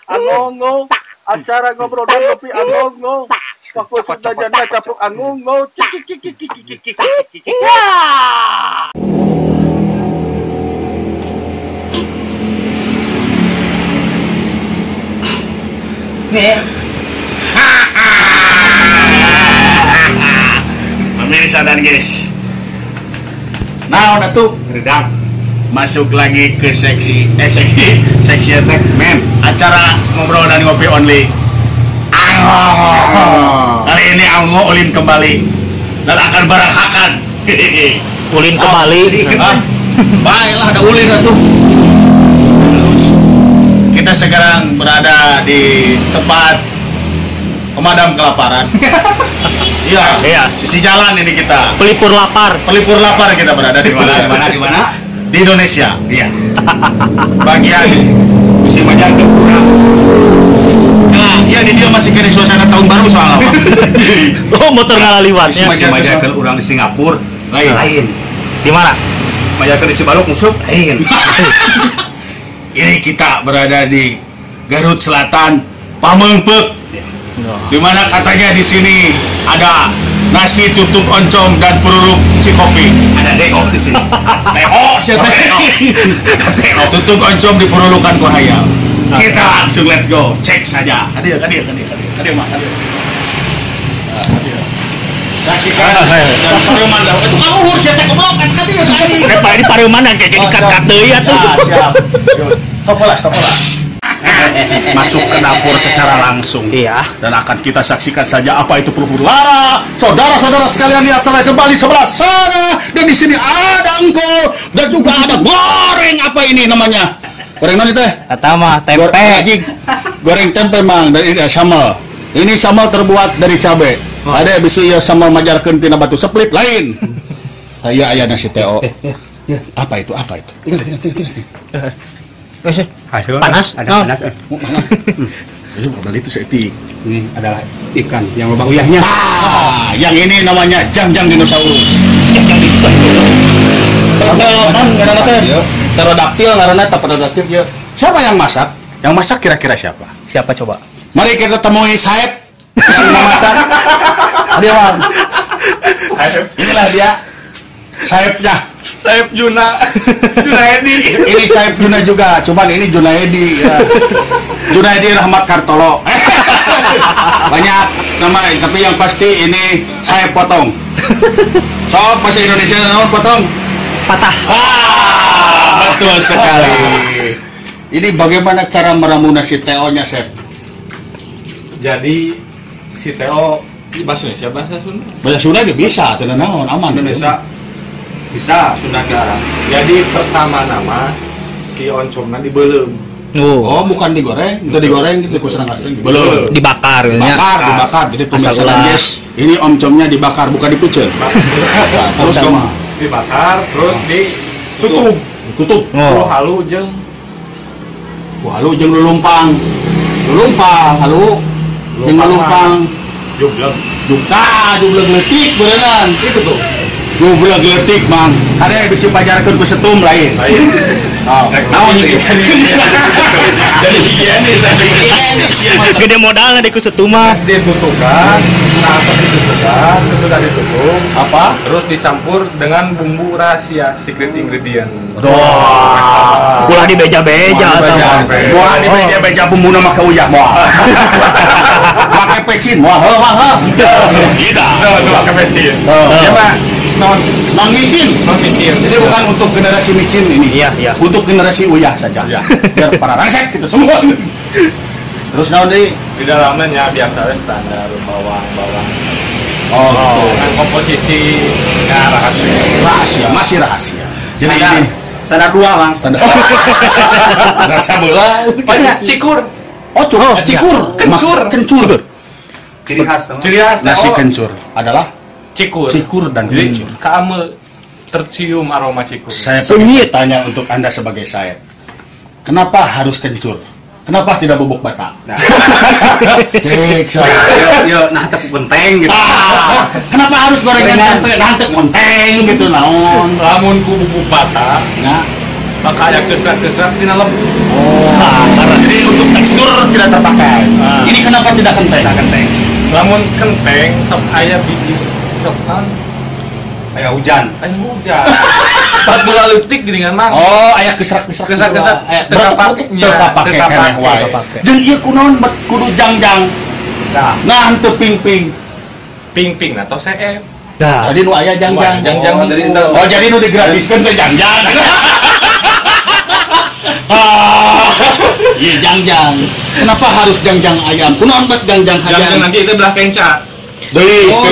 Angongo, acara ngobrol dan kopi angongo. Waktu sudah janda capruk angongo. Pemirsa dan guys, nah tuh redang masuk lagi ke seksi segmen acara ngobrol dan ngopi only. Kali ini Ango ulin kembali dan akan berahakan. Ulin kembali. Baiklah, ada ulin tuh. Kita sekarang berada di tempat pemadam kelaparan. Iya, sisi jalan ini kita. Pelipur lapar Kita berada di mana? Di Indonesia. Iya. Bagian musim aja kurang. Nah, iya di dia masih kena suasana tahun baru soalnya. Oh, motor ngalaliwatnya. Masih majakan orang di Singapura. Lain. Di mana? Majakan di Cibaluk musuh. Lain. Ini kita berada di Garut Selatan, Pamengpeuk. Di mana katanya di sini ada nasi tutuk oncom dan peruruk cikopi. Ada DO di sini. TO siapa? TO tutuk oncom diperulukan ku hayal. Kita langsung let's go. Cek saja. Hadir mah. Saksikan dan pareuman dah. Itu kaluhur sia teh kumaha kan hadir tadi. Pak ini pareuman kayak jadi kat-kat deui atuh. Siap. Stop bola. Masuk ke dapur secara langsung. Iya. Dan akan kita saksikan saja apa itu pelupur lara. Saudara-saudara sekalian, lihat saya kembali sebelah sana. Dan di sini ada engkol dan juga ada goreng apa ini namanya? Goreng mana teh? Eta mah tempe. Goreng tempe mang dan ini sambal. Ini sambal terbuat dari cabai. Ada bisa ya sambal majarkeun tina batu seplit lain. Saya aya nasi teo. Apa itu? Panas? Ada panas. Itu beli itu seetik. Ini adalah ikan yang loba uyahnya. Yang ini namanya jang-jang dinosaurus. Pterodaktil ngaranna pterodaktil ya. Siapa yang masak? Yang masak kira-kira siapa? Siapa coba? Mari kita temui Saeb yang memasak. Dia Bang. Inilah dia. Saebnya. Saeb Junaedi. Ini Saeb Juna juga, cuman ini Junaedi ya. Junaedi Rahmat Kartolo. Banyak nama, tapi yang pasti ini Saeb Potong. So, bahasa Indonesia nama potong? Patah. Betul sekali. Ini bagaimana cara meramu nasi teo-nya, Sep? Jadi si Teo bahasa Sunda. Bahasa Sunda juga bisa, tidak naon aman. Indonesia bisa, Sunda bisa. Jadi pertama nama si oncomna dibelem. Oh, bukan digoreng, itu digoreng gitu kusrang-asring. Belum. Dibakar ya. Dibakar. Jadi pemirsa dan guys, ini oncomnya dibakar bukan dipucel. Terus sama dibakar, terus ditutup. Oh. Halu jeung lulumpang. Halu. Jeung lulumpang. Jubleg letik berenang. Itu tuh. Jubleg letik, Mang. Kada bisa pajarkeun ku setum lain. Naon ieu? Jadi higienis. Gede modalnya di kusetuma. Ditutupkan, sesudah ditutup, Apa? terus dicampur dengan bumbu rahasia, secret ingredient. Ulah di beja-beja atau Wah, di beja-beja bumbuna make uyah moal. Make pecin moal. Tidak. Pakai bensin. Ya, Pak. Non micin. Jadi bukan untuk generasi micin ini. Iya. Untuk generasi uyah saja. Iya. Biar para rangsek kita semua. Terus naon deui? Di dalamnya biasa standar bawang. Oh, gitu. Dengan komposisinya rahasia. Masih rahasia. Jadi Standar. ini Standar 2, Bang. standar. Rasa bola. Cikur. Oh, cikur. Kencur. Ciri khas, teman. Ciri khas Nasi Teo, kencur adalah cikur. cikur dan Jadi kencur. kamu tercium aroma cikur. Saya pengen tanya untuk Anda sebagai saya. Kenapa harus kencur? Kenapa tidak bubuk bata? Nah. Cek saya. Yo, nah tepuk genteng gitu. Kenapa harus gorengan tempe nanti konteng gitu naon? Lamun ku bubuk bata, Nah, maka aya kesrat-kesrat dina lembu. jadi untuk tekstur tidak terpakai. Ini kenapa tidak kenteng? Lamun kenteng sok aya biji sok Kayak hujan. aya hujan. Pas bola leutik geuningan mah. Oh, aya keserak-keserak. Keserak-keserak, Terpake terpake. keneh wae. Jeung ieu kunaon kudu jangjang. Nah, henteu ping-ping. Ping-ping atau CF. Dah. Jadi nu aya jangjang. Jangjang Oh, jadi ente. Oh, jadi nu digratiskeun teh jangjang. Iya, jangjang. Kenapa harus jangjang ayam? Kunaon bet jangjang Jangan ayam? nanti itu belah kenca. Deui, Oh,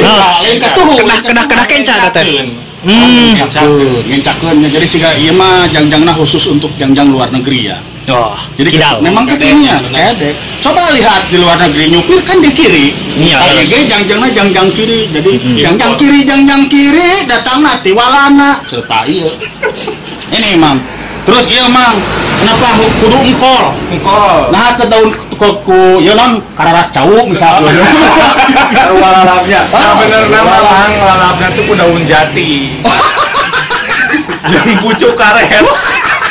lain katuh. Kena kenca katanya. Ngencakeun. Jadi siga ieu mah jangjangna khusus untuk jangjang luar negeri ya. Oh, Jadi kidal. memang kayaknya kedek. Coba lihat di luar negeri nyupir kan di kiri. Iya, Kayak harus. jangjangna jangjang kiri. Jadi jangjang kiri datangna ti walana. Cerita ieu. Ini Mang. Terus ieu Mang, kenapa kudu engkol? Engkol. Nah, ke daun ku ieu non kararas cau misalnya. Baru walalapnya. Nah, bener nama lang lalapna tuh ku daun jati. Jadi pucuk karet.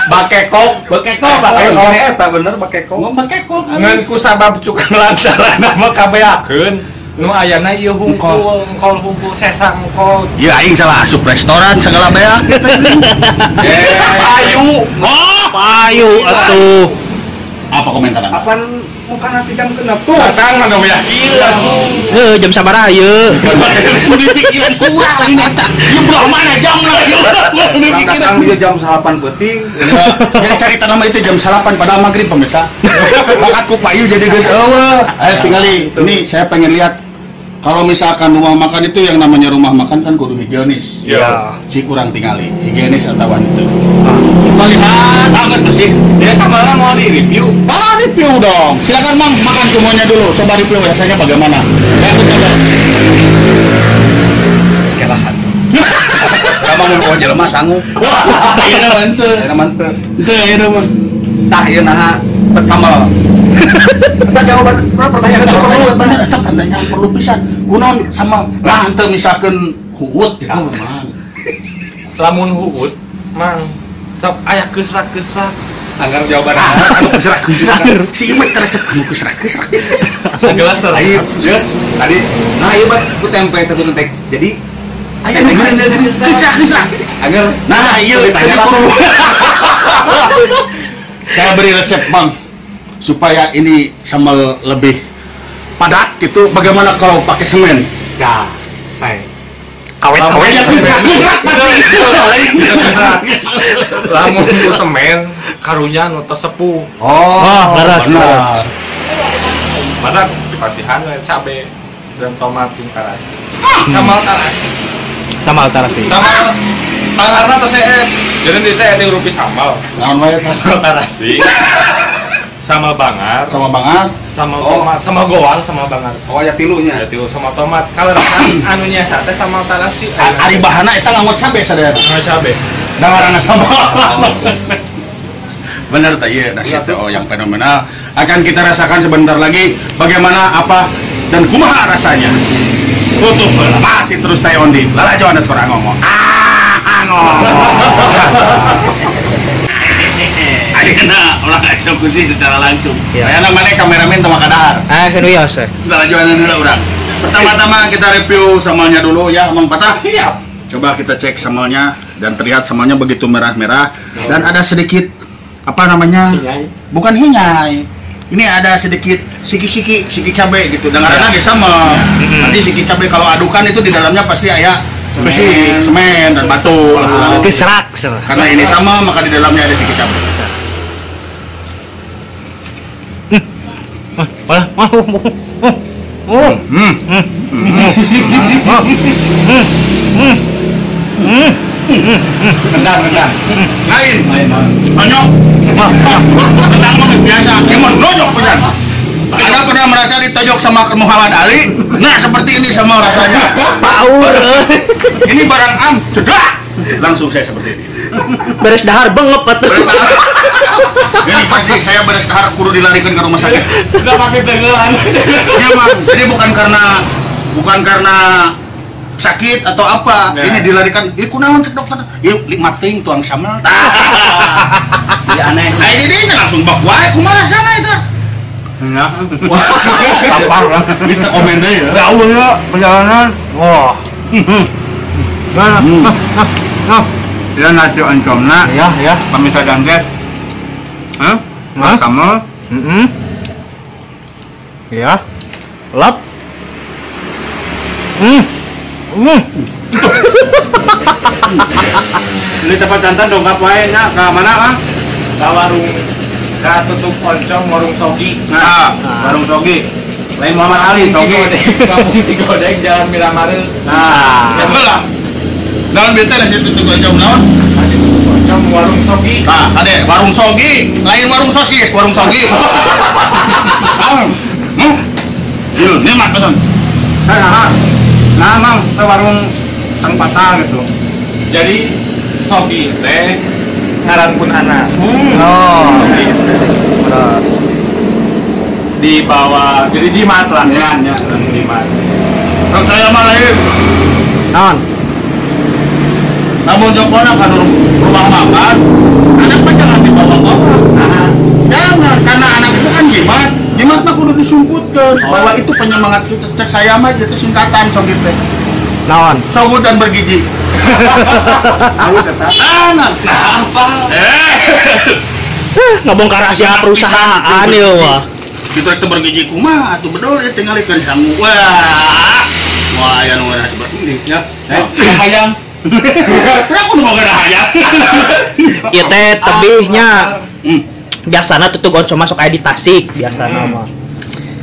Bakekok. Bekekok, Bakekok eta bener bakekok. bekekok. Ngan ku sabab cukan lantaran nama kabeakeun. Nu ayana ieu hungkul, engkol hungkul sesang engkol. Ya aing salah asup restoran segala beak. Ayu. Oh, payu atuh. Apa komentar Anda? Apaan muka nanti jam genep tuh? Datang mana yakin aku. Jam sabaraha ieu? Di pikiran kurang lain eta. Ieu bulan mana jam lah ieu. Di pikiran. Datang dia jam 8 peting. Yang cari nama itu jam 8 pada maghrib pemirsa. Bakat ku payu jadi geus eueuh. Ayo tinggali. Ini saya pengen lihat kalau misalkan rumah makan itu yang namanya rumah makan kan kudu higienis. Ya. Si kurang tinggali higienis atau itu. Kita lihat geus bersih. Dia sama orang mau di review. Ah, review dong. Silakan Mang, makan semuanya dulu. Coba review rasanya bagaimana. Ya, coba. Kelahan. Kamu mau jelema sangu. Iya mantep. Saya mantep. Itu ya mah. Tah ieu naha pet sambal. Kita jawaban pertanyaan itu perlu Eta pertanyaan perlu pisan. Kunaon sama nah henteu misalkeun huut gitu mah. Lamun huut, mang sok aya kesrak-kesrak. anggar jawaban Anu keserak-keserak. Si ieu mah teresep anu keserak-keserak. Segelas Ayo, ya. Tadi, nah iya bat, ku tempe terus entek. Jadi, ayo Keserak-keserak. agar, Nah, iya ditanya lah. Saya beri resep, Bang. Supaya ini sambal lebih padat gitu. Bagaimana kalau pakai semen? Ya, saya. Awet-awet. Lamun ku semen karunya nu tos sepuh. Oh, leres. benar. Mana dipasihan we cabe dan tomat jeung tarasi. Sambal tarasi. Sama tarasi. Sambal bangarna tos CF. Jadi di teh ada rupi sambal. Naon wae tah? Sambal tarasi. Sama bangar, Sama banget. sama tomat, sama goang, sama bangar. Oh, ya tilunya. Ya tilu sama tomat. Kalau anunya sate sama tarasi. Ari bahana eta ngangot cabe sadaya. Sama cabe. Dangarana sambal. Benar tah ieu nasi teh oh yang fenomenal. Akan kita rasakan sebentar lagi bagaimana apa dan kumaha rasanya. Tutup heula masih terus teh ondi. Lalajo anda suara ngomong. Ngomong. Ayeuna ulah eksekusi secara langsung. Ya. Ayana mana kameramen teu makadahar. Kan wios. Lalajo anda heula urang. Pertama-tama kita review samalnya dulu ya, Mang Patah. Siap. Coba kita cek samalnya dan terlihat samalnya begitu merah-merah dan ada sedikit apa namanya? Bukan hinyai. Ini ada sedikit siki cabe gitu. Dengaranna ge sama. Nanti siki cabe kalau adukan itu di dalamnya pasti aya semen dan batu. Keserak. Karena ini sama maka di dalamnya ada siki cabe. Rendang. Lain. Nonyok. Rendang mah geus biasa. Emang nonyok benar. Anda pernah merasa ditojok sama Muhammad Ali? Nah, seperti ini sama rasanya. Paur. Ini barang am, cedak. Langsung saya seperti ini. Beres dahar bengep atuh. Ini pasti saya beres dahar kudu dilarikan ke rumah sakit. Sudah pakai dagelan. Ya, Mang. Jadi bukan karena sakit atau apa. Ya. Ini dilarikan, kunaon ke dokter. Yuk, mating tuang sambal. Ya aneh. Nah ini dia langsung bak wae kumaha sana itu. Nah, Tampar lah. Bisa komen deh ya. Jauh ya perjalanan. Wah. ya nasi oncomna, Ya. pemirsa dan guys. Hah? Sambal. Ya. Lap. Ini tempat jantan dongkap wae nya ka mana Kang? Ka warung, ka tutup oncom warung Sogi. Nah, Warung Sogi. Lain Muhammad Ali Sogi. Kampung Cigodeg, Jalan Miramare. Nah, ya lah. Naon bete nasi tutup oncom naon? Masih tutup oncom warung Sogi. Nah, ade warung sogi, lain warung sosis, warung sogi. Tahu? Yuk, nikmat pesan. nah Mang, ke warung Kang Patah gitu. Jadi Sogi teh ngaran pun anak. Oh. Di bawah, jadi jimat lah ya, jimat. Kalau saya mah lain, Naon? namun jokona kan rumah makan, anak mah jangan dibawa orang. Jangan, karena anak itu kan jimat. Jimat mah kudu disumputkan. Bahwa itu penyemangat kita. Cek saya mah itu singkatan sogi teh. Naon? Sogut dan bergiji. Halus eta. Nah, apa? Ngabongkar rahasia perusahaan ya wah. Kita itu bergiji kumaha atuh bedol ya tinggal ikan sangu. Wah, ya nu nasi bergiji ya. Hayam. Aku nu boga hayam. Ieu teh tebihnya. Biasana tutug oncom masuk aya di Tasik biasana mah.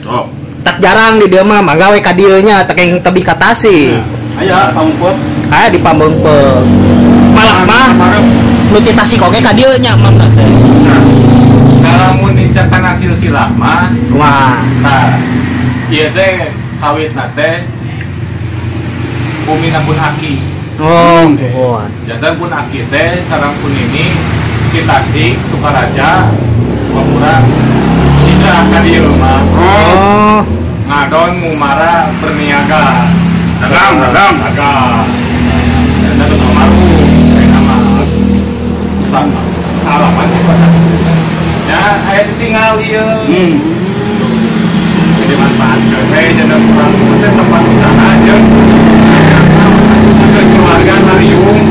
Oh. Tak jarang di dieu mah magawe ka dieu nya teh yang tebih ka Tasik. Aya pamumput. Aya di Pambeungpeung. Malah mah nu ti Tasik oge ka dieu nya mah teh. Kalau mau nincakan hasil silap mah, Wah. nah, iya teh kawit nate bumi pun aki. Oh, mohon. Jantan pun aki teh sarang pun ini di Tasik, Sukaraja, Sukapura. Tidak akan di rumah. Oh. Ngadon Mumara berniaga. Dagang. Dagang. Dan terus Omaru, nama sama alamat di pasar. Ya, ayah tinggal dia. Jadi manfaatkan. Jangan kurang persen tempat usaha aja. Ke keluarga Nariung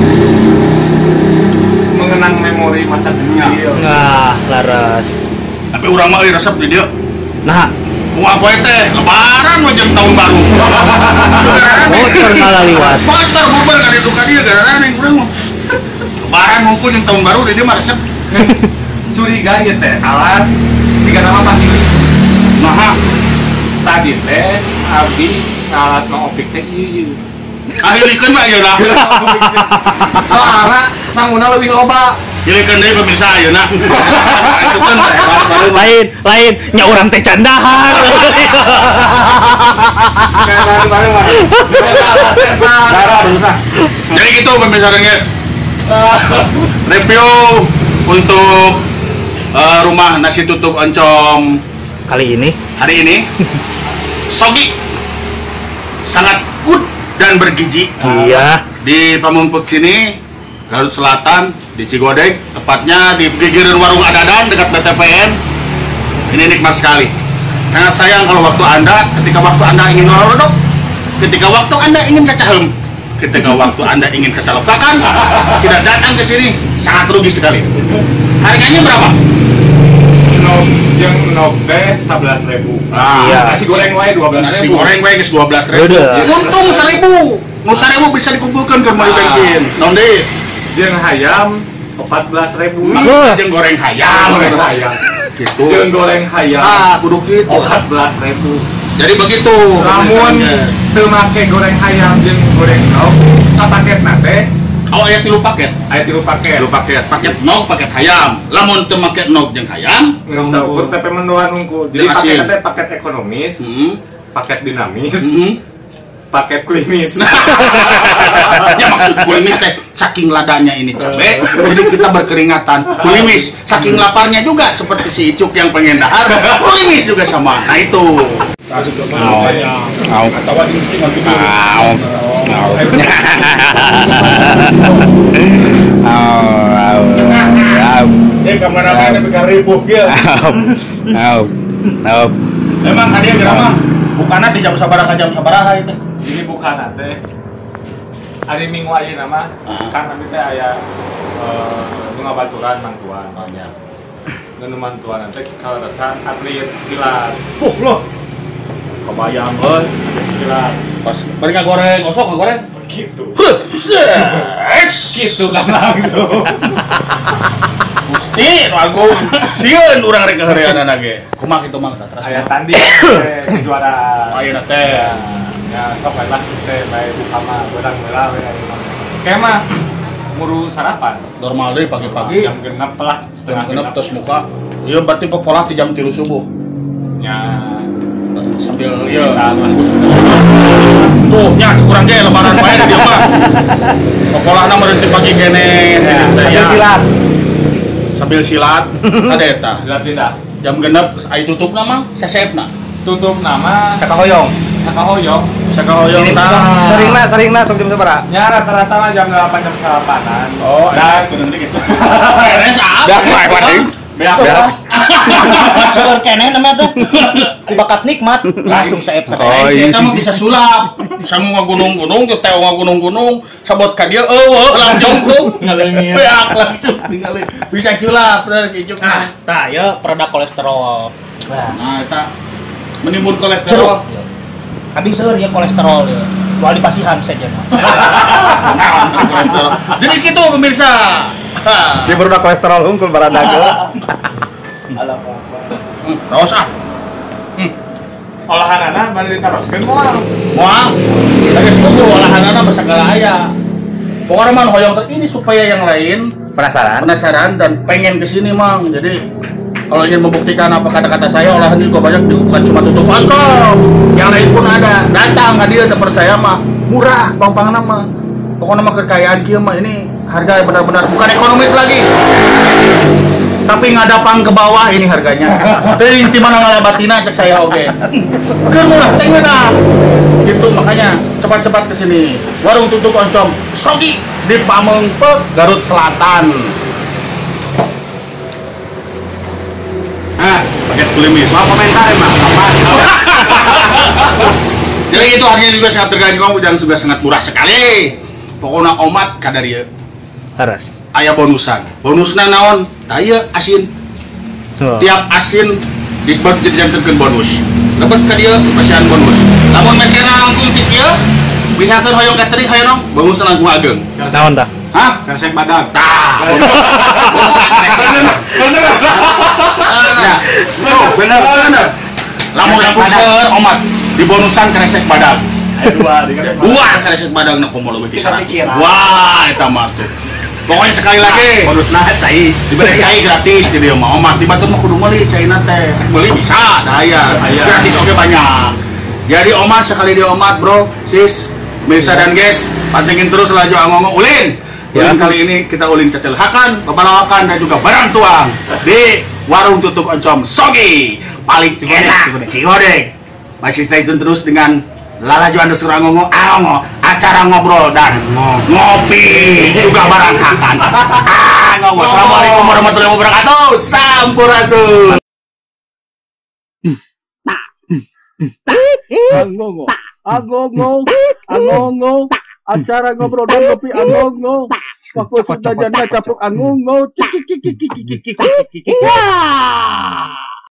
mengenang memori masa kecil. Nah, laras. Tapi urang mah resep di dia. Nah, Wah, poe teh lebaran mah jeung tahun baru. motor malah liwat. Motor bubar ka ditu ka dieu gara-gara neng urang mah. Lebaran ngumpul jeung tahun baru di dia mah resep. Curiga ya teh, alas siga nama panggil. Nah, Tadi teh abdi ngalas Mang Opik teh ieu. akhirikeun mah ayeuna. Soalna sanguna leuwih loba. Akhirikeun deui pemirsa ayeuna. Akhirikeun teh lain nya urang teh candahan. Kayak baru-baru Mang. Jadi gitu pemirsa guys. Review untuk rumah nasi tutup oncom Kali ini hari ini Sogi sangat good dan bergizi. iya. Di Pamumpuk sini Garut Selatan di Cigodeg, tepatnya di pikiran warung Adadan dekat BTPN. Ini nikmat sekali. Sangat sayang kalau waktu Anda ingin nolodok, ketika waktu Anda ingin kecahem, ketika waktu Anda ingin kecelakaan, tidak datang ke sini, sangat rugi sekali. Harganya berapa? Nog teh 11.000. Iya. Nasi goreng wae 12.000. Nasi goreng wae geus 12.000. Udah. Untung 1.000. Nu 1.000 bisa dikumpulkan ke rumah bensin. Naon deui? Jeung hayam 14.000. Wah. Jeung goreng hayam. Goreng hayam. Gitu. Jeung goreng hayam Kudu kitu. 14.000. Jadi begitu. Namun teu make goreng hayam jeung goreng nog sapaketna teh Oh, aya 3 paket. aya 3 paket. 3 paket. Paket nog, paket hayam. Lamun teu make nog jeung hayam, Saukur teh pemenuhan unggul. Jadi Jeung asin. paketnya teh paket ekonomis, paket dinamis, paket klimis. ya maksud kulimis teh saking ladanya ini cabe, jadi kita berkeringatan. Kulimis saking laparnya juga seperti si Icuk yang pengen dahar, kulimis juga sama. Nah itu. Kemana-mana bikin ribuh ya. Emang hadiah gerama bukannya di jam sabaraha itu. Jadi bukan teh. Hari Minggu aja nama, kan nanti teh aya ngabaturan mantuan. Banyak. Ngeun mantuan nanti kalau rasan atlet silat. Loh. Kebayang euy. Silat. Pas bari ngagoreng, osok ngagoreng. Gitu. Gitu kan langsung. Gusti, lagu sieun urang rek ngaheureunana ge. Kumaha kitu mah terus. Aya tanding juara. Ayeuna teh. Ya sok lah teh bae buka mah beurang meula we ari mah. Kayak mah ngurus sarapan. Normal deui pagi-pagi. Jam 6 lah, Setengah genep terus muka. Iya berarti pola di jam 3 subuh. Ya Sambil ieu nganggus. Tuh nya kurang ge lebaran bae di dieu mah. Pokolana meureun ti pagi kene. Sambil silat. Sambil silat. Ada eta. silat tidak. Jam genep ai tutupna mah sesepna. Tutup nama Sakahoyong. Sakahoyong. Sakahoyong Seringna sok jam sabaraha? Ya rata-rata mah jam 8 jam 8-an. Oh, dan sebenarnya gitu. Beres apa? beak. Seueur keneh namanya tuh. Bakat nikmat langsung saep Oh, iya. Kita mah bisa sulap. Sama ngagunung-gunung, teu teu ngagunung-gunung, sabot ka dieu eueuh langsung tuh. Ngalengir. Beak langsung tinggalin. Bisa sulap terus ijuk. Tah ya produk kolesterol. Nah, eta menimbun kolesterol. Abi seueur ya kolesterol ya. Jual di pasihan saja mah. Jadi gitu pemirsa. Dia produk kolesterol unggul baradaga. Raos ah. Olahanana bari ditaroskeun moal. Moal. Lagi setuju olahanana basagala aya. Pokoknya mah hoyong ini supaya yang lain penasaran dan pengen kesini mang. Jadi kalau ingin membuktikan apa kata-kata saya, olahan juga banyak, bukan cuma tutup oncom, yang lain pun ada. Datang hadir, percaya mah murah, bang nama. Pokoknya mah kekayaan kia mah ini harga yang benar-benar bukan ekonomis lagi, tapi ngadapang ke bawah ini harganya. Tapi inti mana ngalabatina cek saya oke. Kan murah, tengah lah. Gitu makanya cepat-cepat kesini. Warung tutup oncom, Sogi di Pamengpeuk, Garut Selatan. Paket kulimis. Mau komentar emang apa? Jadi itu harganya juga sangat terjangkau dan juga sangat murah sekali. Pokoknya omat kadar ya. Haras. Aya bonusan. Bonusna naon? Aya asin. Tiap asin disebut jadi jantenkeun bonus. Dapat ka dieu pasihan bonus. Lamun mesena langkung ti kieu bisa keur hoyong catering hoyong bonusna langkung ageng. Naon tah? Hah? Kresek badak. Tah. Bener. Bener. Lamun langkung seueur omat di bonusan kresek badak. Dua kresek badak na komo leuwih ti 100. Wah, eta mah tuh. Pokoknya sekali lagi Bonusna cai. diberi cai gratis di dia mah omat di Batur mah kudu meuli caina teh. Meuli bisa, saya. Gratis oke banyak. Jadi omat sekali di omat, Bro. Sis, Mirsa dan guys, pantengin terus Laju Angongo ulin. Ulin kali ini kita ulin cecelakan, pepalawakan dan juga barang tuang di warung tutup oncom Sogi. Paling enak Cigodeg. Masih stay tune terus dengan Lalajo underscore Angongo, acara ngobrol dan ngopi juga barang hakan. Angongo. Assalamualaikum warahmatullahi wabarakatuh. Sampurasun. Angongo, acara ngobrol dan kopi Angongo. Waktu sudah janda capuk Angongo. Cik.